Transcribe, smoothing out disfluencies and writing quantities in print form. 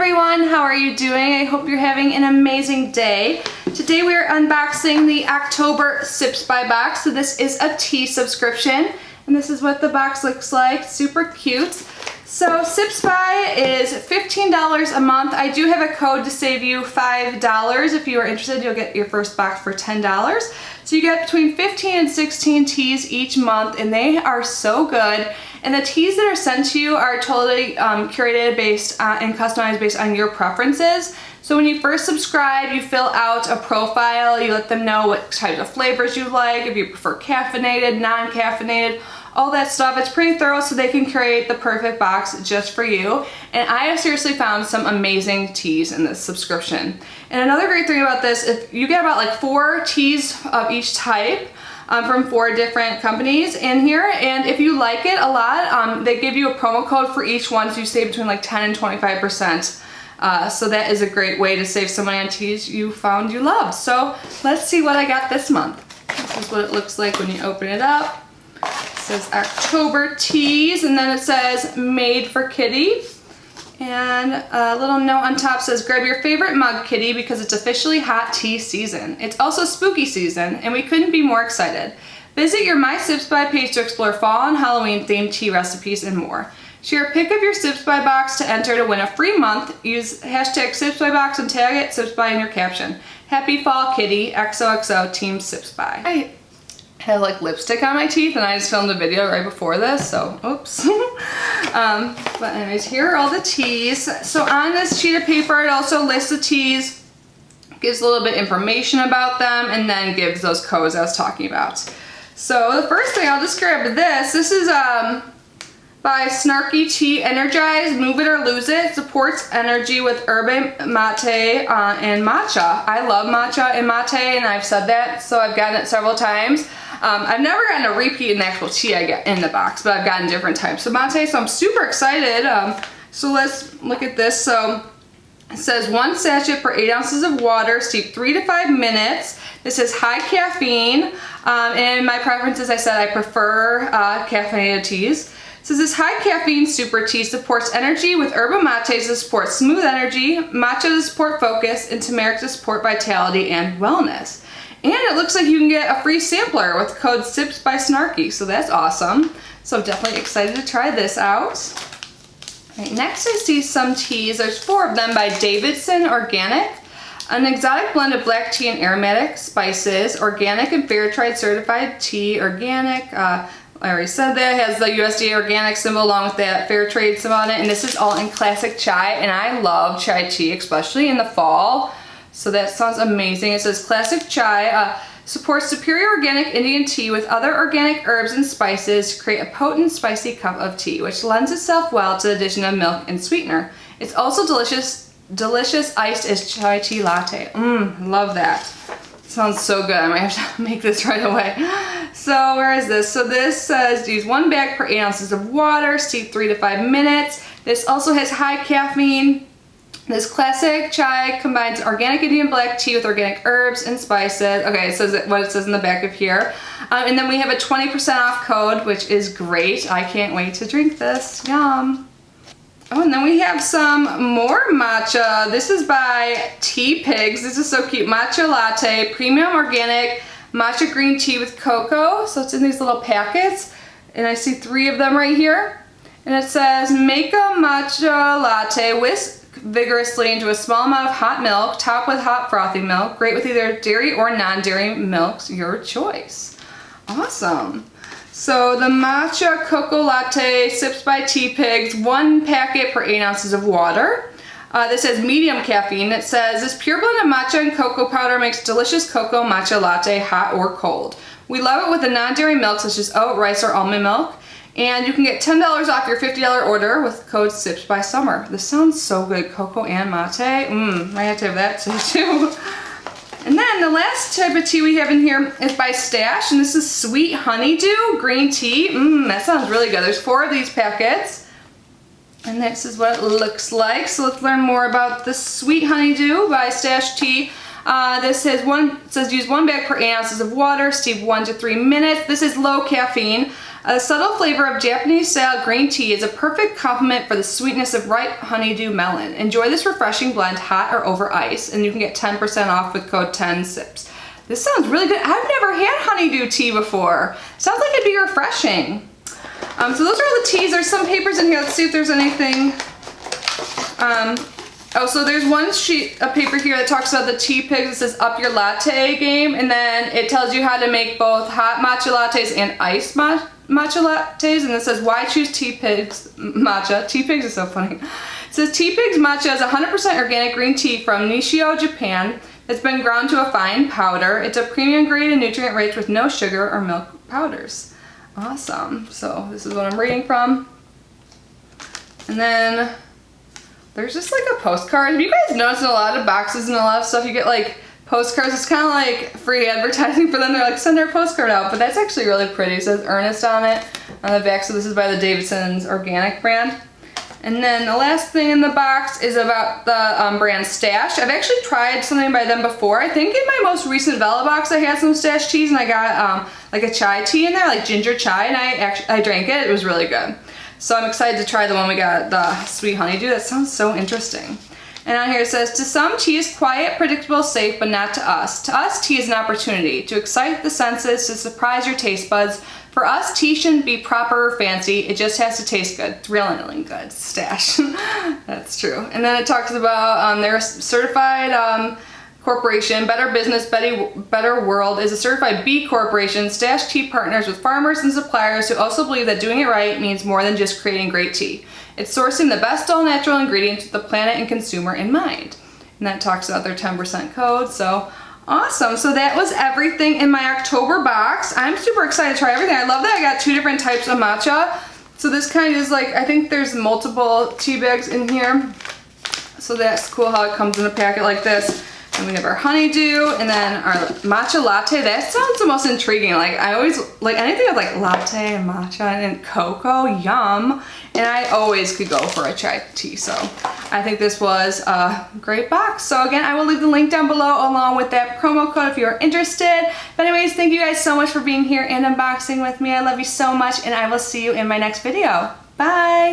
everyone, how are you doing? I hope you're having an amazing day. Today we are unboxing the October Sips by box. So this is a tea subscription and this is what the box looks like. Super cute. So Sips by is $15 a month. I do have a code to save you $5. If you are interested, you'll get your first box for $10. So you get between 15 and 16 teas each month and they are so good. And the teas that are sent to you are totally curated based and customized based on your preferences. So when you first subscribe, you fill out a profile, you let them know what types of flavors you like, if you prefer caffeinated, non-caffeinated, all that stuff. It's pretty thorough so they can create the perfect box just for you. And I have seriously found some amazing teas in this subscription. And another great thing about this, if you get about like 4 teas of each type, from 4 different companies in here, and if you like it a lot, they give you a promo code for each one, so you save between like 10 and 25%. So that is a great way to save some money on teas you found you love. So let's see what I got this month. This is what it looks like when you open it up. It says October teas, and then it says made for kitty. And a little note on top says, grab your favorite mug, kitty, because it's officially hot tea season. It's also spooky season, and we couldn't be more excited. Visit your My Sips By page to explore fall and Halloween themed tea recipes and more. Share a pic of your Sips By box to enter to win a free month. Use hashtag Sips By box and tag it Sips By in your caption. Happy fall, kitty. XOXO Team Sips By. I had like lipstick on my teeth and I just filmed a video right before this, so oops. But anyways, here are all the teas. So on this sheet of paper, it also lists the teas, gives a little bit information about them, and then gives those codes I was talking about. So the first thing, I'll just grab this. This is by Snarky Tea Energize, Move It or Lose It. Supports energy with yerba mate and matcha. I love matcha and mate, and I've said that, so I've gotten it several times. I've never gotten a repeat in the actual tea I get in the box, but I've gotten different types of mate, so I'm super excited. So let's look at this. So it says 1 sachet per 8 ounces of water, steep 3 to 5 minutes. This is high caffeine, and my preference, as I said, I prefer caffeinated teas. It says this high caffeine super tea supports energy with yerba mates to support smooth energy, matcha to support focus, and turmeric to support vitality and wellness. And it looks like you can get a free sampler with code SIPS by Snarky, so that's awesome. So I'm definitely excited to try this out. All right, next I see some teas. There's 4 of them by Davidson Organic. An exotic blend of black tea and aromatic spices, organic and fair trade certified tea, organic. I already said that. It has the USDA organic symbol along with that fair trade symbol on it. And this is all in classic chai, and I love chai tea, especially in the fall. So that sounds amazing. It says classic chai supports superior organic Indian tea with other organic herbs and spices to create a potent spicy cup of tea, which lends itself well to the addition of milk and sweetener. It's also delicious iced as chai tea latte. Love that. Sounds so good. I might have to make this right away. So where is this? So this says use 1 bag per 8 ounces of water, steep 3 to 5 minutes. This also has high caffeine. This classic chai combines organic Indian black tea with organic herbs and spices. Okay, it says what it says in the back of here. And then we have a 20% off code, which is great. I can't wait to drink this. Yum. Oh, and then we have some more matcha. This is by Tea Pigs. This is so cute. Matcha latte, premium organic matcha green tea with cocoa. So it's in these little packets. And I see 3 of them right here. And it says, make a matcha latte, whisk vigorously into a small amount of hot milk, top with hot frothy milk. Great with either dairy or non-dairy milks, your choice. Awesome. So the matcha cocoa latte, Sips by Tea Pigs, 1 packet per 8 ounces of water. This has medium caffeine. It says, this pure blend of matcha and cocoa powder makes delicious cocoa matcha latte hot or cold. We love it with a non-dairy milk such as oat, rice, or almond milk. And you can get $10 off your $50 order with code SIPS by Summer. This sounds so good, cocoa and mate. Might have to have that too. And then the last type of tea we have in here is by Stash, and this is Sweet Honeydew Green Tea. That sounds really good. There's 4 of these packets, and this is what it looks like. So let's learn more about the Sweet Honeydew by Stash Tea. This says use 1 bag per 8 ounces of water, steep 1 to 3 minutes. This is low caffeine. A subtle flavor of Japanese-style green tea is a perfect complement for the sweetness of ripe honeydew melon. Enjoy this refreshing blend hot or over ice, and you can get 10% off with code 10SIPS. This sounds really good. I've never had honeydew tea before. Sounds like it'd be refreshing. So those are all the teas. There's some papers in here. Let's see if there's anything. Oh, so there's one sheet of paper here that talks about the tea pigs. It says up your latte game, and then it tells you how to make both hot matcha lattes and iced matcha lattes, and it says why choose tea pigs matcha. Tea pigs is so funny. It says tea pigs matcha is 100% organic green tea from Nishio, Japan. It's been ground to a fine powder. It's a premium grade and nutrient rich with no sugar or milk powders. Awesome. So this is what I'm reading from. And then there's just like a postcard. Have you guys noticed in a lot of boxes and a lot of stuff you get like postcards? It's kind of like free advertising for them. They're like, send our postcard out. But that's actually really pretty. It says Ernest on it on the back. So this is by the Davidson's organic brand. And then the last thing in the box is about the brand Stash. I've actually tried something by them before. I think in my most recent Vela box I had some Stash teas, and I got like a chai tea in there, like ginger chai, and I drank it. It was really good. So I'm excited to try the one we got, the sweet honeydew. That sounds so interesting. And on here it says, to some, tea is quiet, predictable, safe, but not to us. To us, tea is an opportunity to excite the senses, to surprise your taste buds. For us, tea shouldn't be proper or fancy. It just has to taste good, thrilling good. Stash. That's true. And then it talks about their certified corporation, Better Business, Better World, is a certified B Corporation. Stash Tea partners with farmers and suppliers who also believe that doing it right means more than just creating great tea. It's sourcing the best all-natural ingredients with the planet and consumer in mind. And that talks about their 10% code, so awesome. So that was everything in my October box. I'm super excited to try everything. I love that I got 2 different types of matcha. So this kind of is like, I think there's multiple tea bags in here. So that's cool how it comes in a packet like this. And we have our honeydew, and then our matcha latte. That sounds the most intriguing. Like I always, like anything with like latte and matcha and cocoa, yum. And I always could go for a chai tea. So I think this was a great box. So again, I will leave the link down below along with that promo code if you are interested. But anyways, thank you guys so much for being here and unboxing with me. I love you so much, and I will see you in my next video. Bye.